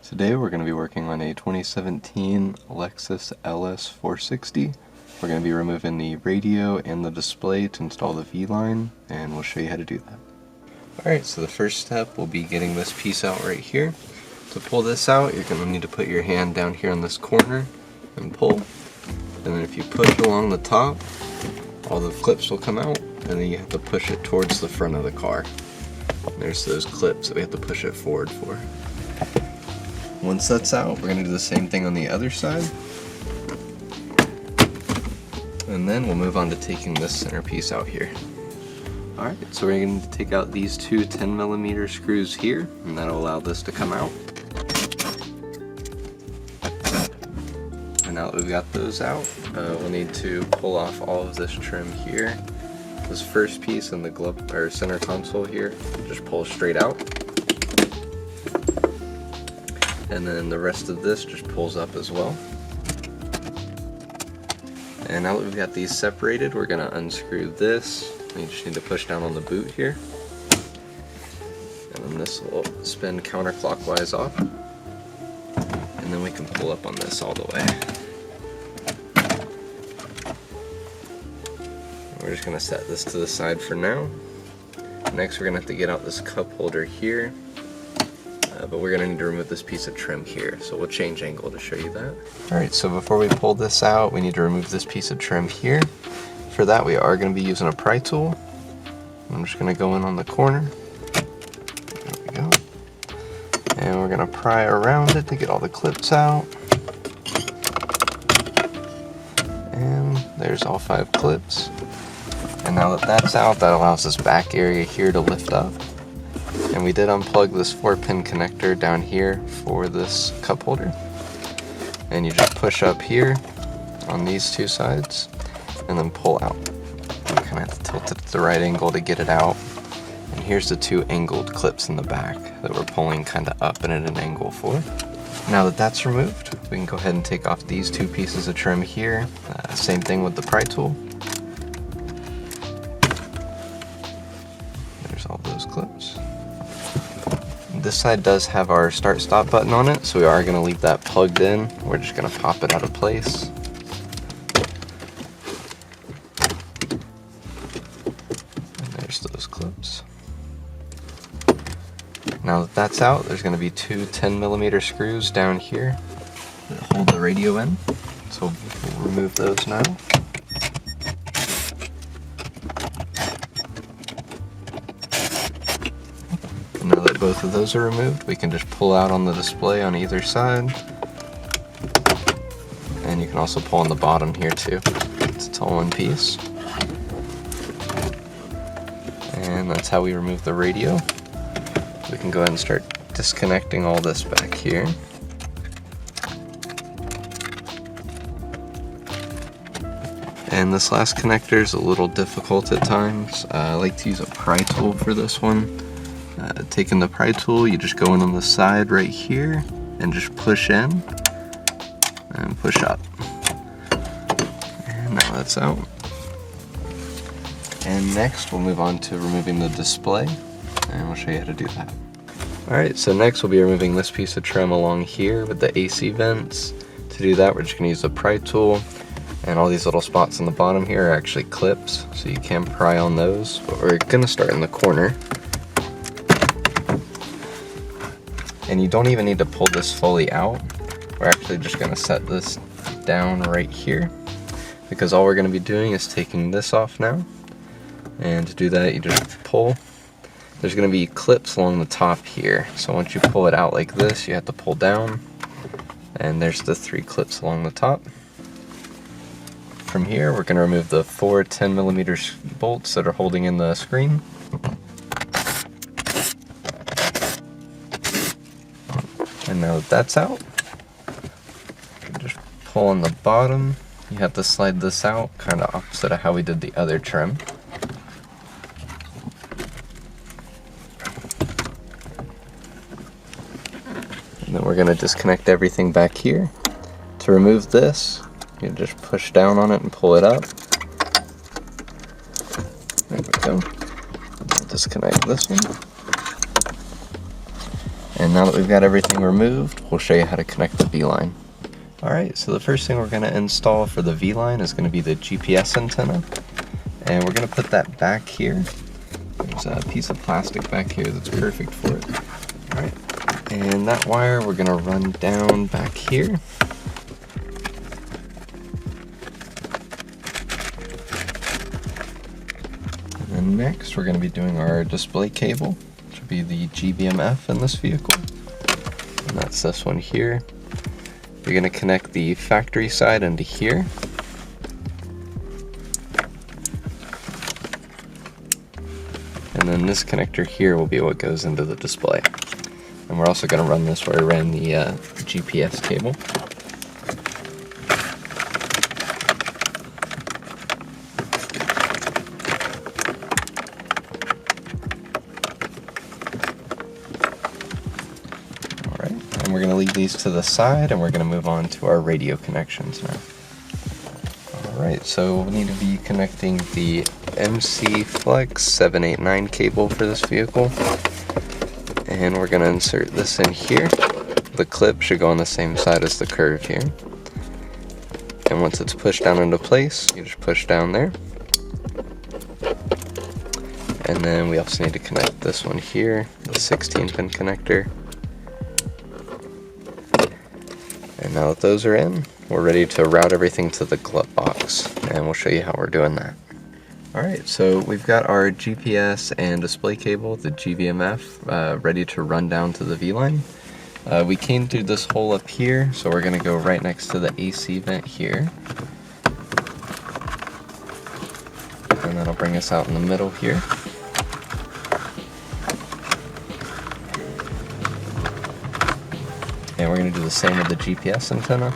Today we're going to be working on a 2017 Lexus LS 460. We're going to be removing the radio and the display to install the V-line, and we'll show you how to do that. Alright, so the first step will be getting this piece out right here. To pull this out, you're going to need to put your hand down here on this corner and pull. And then if you push along the top, all the clips will come out, and then you have to push it towards the front of the car. And there's those clips that we have to push it forward for. Once that's out, we're going to do the same thing on the other side. And then we'll move on to taking this center piece out here. Alright, so we're going to take out these two 10mm screws here, and that'll allow this to come out. And now that we've got those out, we'll need to pull off all of this trim here. This first piece in the glove or center console here, just pull straight out. And then the rest of this just pulls up as well. And now that we've got these separated, we're going to unscrew this. You just need to push down on the boot here. And then this will spin counterclockwise off. And then we can pull up on this all the way. We're just going to set this to the side for now. Next we're going to have to get out this cup holder here. But we're going to need to remove this piece of trim here, so we'll change angle to show you that. Alright, so before we pull this out, we need to remove this piece of trim here. For that, we are going to be using a pry tool. I'm just going to go in on the corner. There we go. And we're going to pry around it to get all the clips out. And there's all 5 clips. And now that that's out, that allows this back area here to lift up. And we did unplug this 4-pin connector down here for this cup holder. And you just push up here on these two sides and then pull out. You kind of have to tilt it at the right angle to get it out. And here's the 2 angled clips in the back that we're pulling kind of up and at an angle for. Now that that's removed, we can go ahead and take off these 2 pieces of trim here. Same thing with the pry tool. There's all those clips. This side does have our start-stop button on it, so we are going to leave that plugged in. We're just going to pop it out of place. And there's those clips. Now that that's out, there's going to be 2 10mm screws down here that hold the radio in. So we'll remove those now. Now that both of those are removed, we can just pull out on the display on either side. And you can also pull on the bottom here too. It's all one piece. And that's how we remove the radio. We can go ahead and start disconnecting all this back here. And this last connector is a little difficult at times. I like to use a pry tool for this one. Taking the pry tool, you just go in on the side right here and just push in and push up. And now that's out. And next we'll move on to removing the display, and we'll show you how to do that. Alright, so next we'll be removing this piece of trim along here with the AC vents. To do that, we're just going to use the pry tool, and all these little spots on the bottom here are actually clips, so you can pry on those, but we're going to start in the corner. And you don't even need to pull this fully out. We're actually just going to set this down right here, because all we're going to be doing is taking this off now. And to do that, you just pull. There's going to be clips along the top here, so once you pull it out like this, you have to pull down. And there's the 3 clips along the top. From here, we're going to remove the 4 10mm bolts that are holding in the screen. And now that that's out, you just pull on the bottom. You have to slide this out, kind of opposite of how we did the other trim. And then we're going to disconnect everything back here. To remove this, you just push down on it and pull it up. There we go. Disconnect this one. And now that we've got everything removed, we'll show you how to connect the VLine. Alright, so the first thing we're going to install for the VLine is going to be the GPS antenna. And we're going to put that back here. There's a piece of plastic back here that's perfect for it. Alright, and that wire we're going to run down back here. And then next we're going to be doing our display cable, which will be the GBMF in this vehicle. And that's this one here. You're going to connect the factory side into here. And then this connector here will be what goes into the display. And we're also going to run this where I ran the GPS cable. Alright, and we're going to leave these to the side and we're going to move on to our radio connections now. Alright, so we need to be connecting the LEX78 cable for this vehicle. And we're going to insert this in here. The clip should go on the same side as the curve here. And once it's pushed down into place, you just push down there. And then we also need to connect this one here, the 16-pin connector. And now that those are in, we're ready to route everything to the glove box, and we'll show you how we're doing that. Alright, so we've got our GPS and display cable, the GBMF, ready to run down to the VLine. We came through this hole up here, so we're going to go right next to the AC vent here. And that'll bring us out in the middle here. And we're going to do the same with the GPS antenna.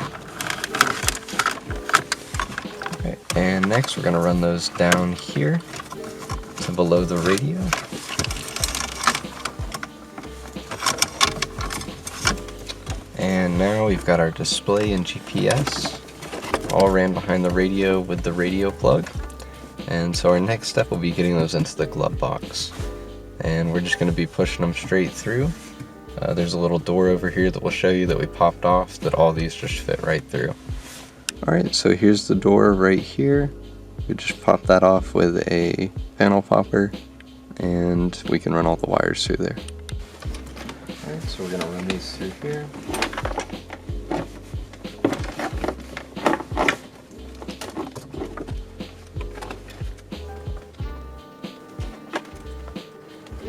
Okay, and next we're going to run those down here to below the radio. And now we've got our display and GPS all ran behind the radio with the radio plug. And so our next step will be getting those into the glove box. And we're just going to be pushing them straight through. There's a little door over here that will show you that we popped off, that all these just fit right through. Alright, so here's the door right here. We just pop that off with a panel popper, and we can run all the wires through there. Alright, so we're going to run these through here.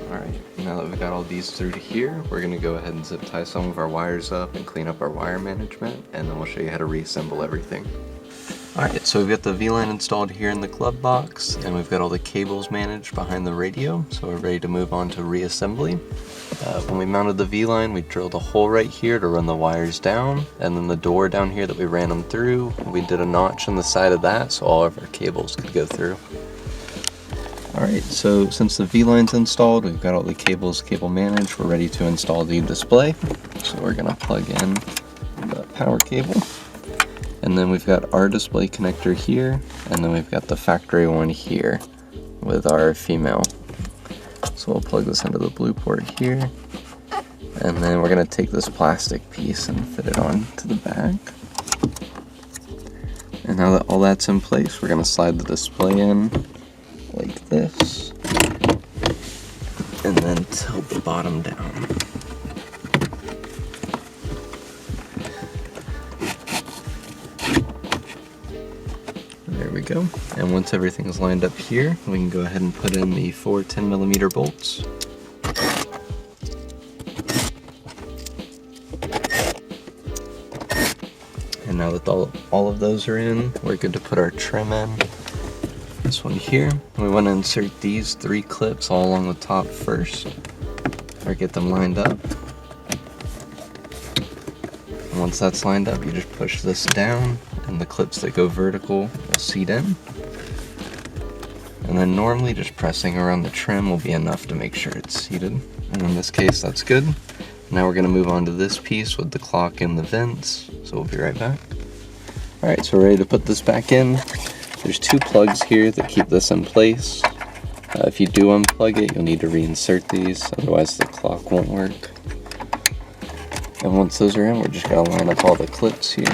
Alright, now that we've got all these through to here, we're going to go ahead and zip tie some of our wires up and clean up our wire management, and then we'll show you how to reassemble everything. Alright, so we've got the VLine installed here in the glove box, and we've got all the cables managed behind the radio, so we're ready to move on to reassembly. When we mounted the VLine, we drilled a hole right here to run the wires down, and then the door down here that we ran them through, we did a notch on the side of that so all of our cables could go through. Alright, so since the VLine's installed, we've got all the cable managed, we're ready to install the display. So we're going to plug in the power cable. And then we've got our display connector here, and then we've got the factory one here with our female. So we'll plug this into the blue port here. And then we're going to take this plastic piece and fit it on to the back. And now that all that's in place, we're going to slide the display in like this, and then tilt the bottom down. There we go. And once everything's lined up here, we can go ahead and put in the 4 10mm bolts. And now that all of those are in, we're good to put our trim in. This one here, we want to insert these 3 clips all along the top first, or get them lined up. And once that's lined up, you just push this down, and the clips that go vertical will seat in. And then normally just pressing around the trim will be enough to make sure it's seated. And in this case, that's good. Now we're going to move on to this piece with the clock and the vents, so we'll be right back. Alright, so we're ready to put this back in. There's 2 plugs here that keep this in place. If you do unplug it, you'll need to reinsert these, otherwise the clock won't work. And once those are in, we're just going to line up all the clips here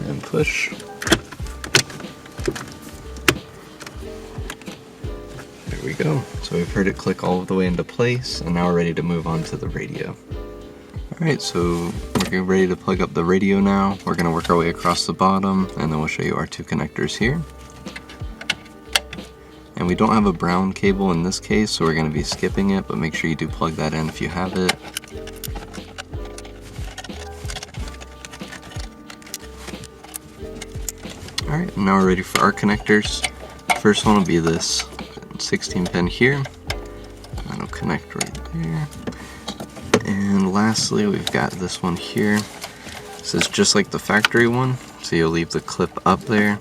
and push. There we go. So we've heard it click all the way into place, and now we're ready to move on to the radio. Alright, so we're getting ready to plug up the radio now. We're going to work our way across the bottom, and then we'll show you our two connectors here. And we don't have a brown cable in this case, so we're going to be skipping it, but make sure you do plug that in if you have it. Alright, now we're ready for our connectors. First one will be this 16 pin here. That'll connect right there. And lastly, we've got this one here. This is just like the factory one, so you'll leave the clip up there,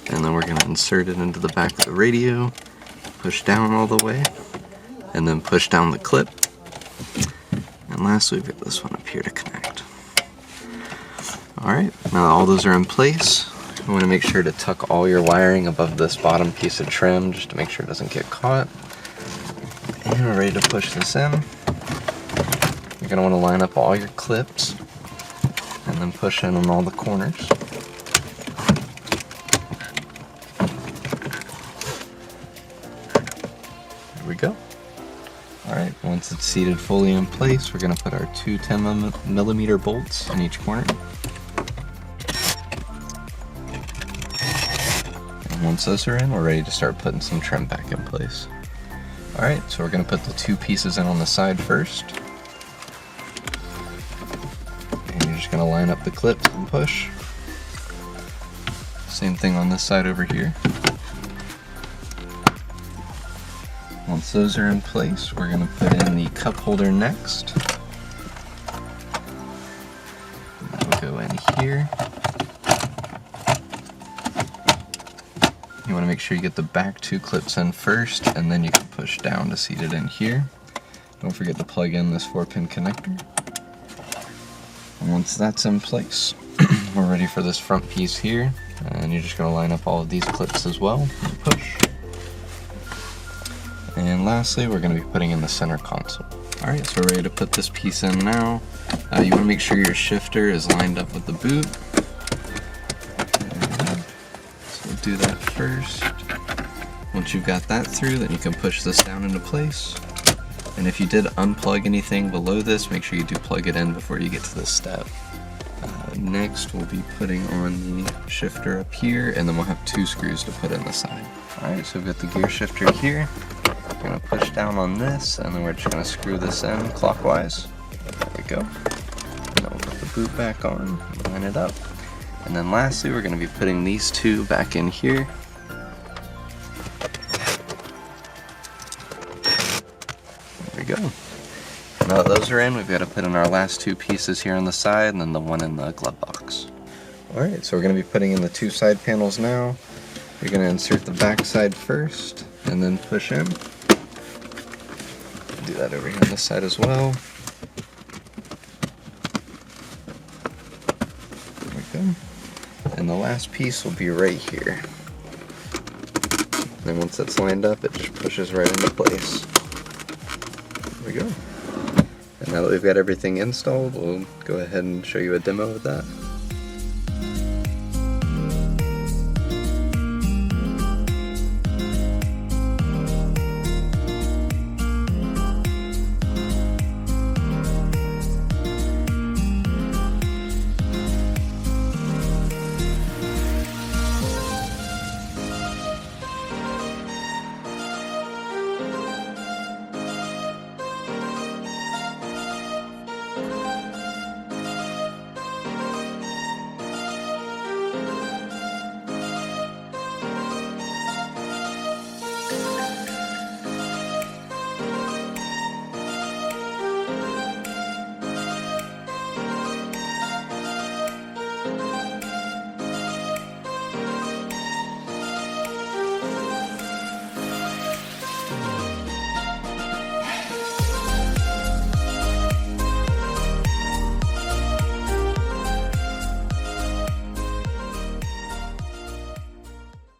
and then we're going to insert it into the back of the radio, push down all the way, and then push down the clip. And lastly, we've got this one up here to connect. Alright, now that all those are in place, you want to make sure to tuck all your wiring above this bottom piece of trim just to make sure it doesn't get caught. And we're ready to push this in. You're going to want to line up all your clips and then push in on all the corners. There we go. Alright, once it's seated fully in place, we're going to put our two 10mm bolts in each corner. And once those are in, we're ready to start putting some trim back in place. Alright, so we're going to put the two pieces in on the side first. Just going to line up the clips and push. Same thing on this side over here. Once those are in place, we're going to put in the cup holder next. That'll go in here. You want to make sure you get the back two clips in first, and then you can push down to seat it in here. Don't forget to plug in this 4-pin connector. And once that's in place, we're ready for this front piece here, and you're just going to line up all of these clips as well and push. And lastly, we're going to be putting in the center console. Alright, so we're ready to put this piece in now. You want to make sure your shifter is lined up with the boot. So we'll do that first. Once you've got that through, then you can push this down into place. And if you did unplug anything below this, make sure you do plug it in before you get to this step. Next, we'll be putting on the shifter up here, and then we'll have two screws to put in the side. Alright, so we've got the gear shifter here. We're going to push down on this, and then we're just going to screw this in clockwise. There we go. And then we'll put the boot back on, line it up. And then lastly, we're going to be putting these two back in here. Go. Now that those are in, we've got to put in our last two pieces here on the side and then the one in the glove box. Alright, so we're going to be putting in the two side panels now. You're going to insert the back side first and then push in. Do that over here on this side as well. There we go. And the last piece will be right here. And then once that's lined up, it just pushes right into place. There we go. And now that we've got everything installed, we'll go ahead and show you a demo of that.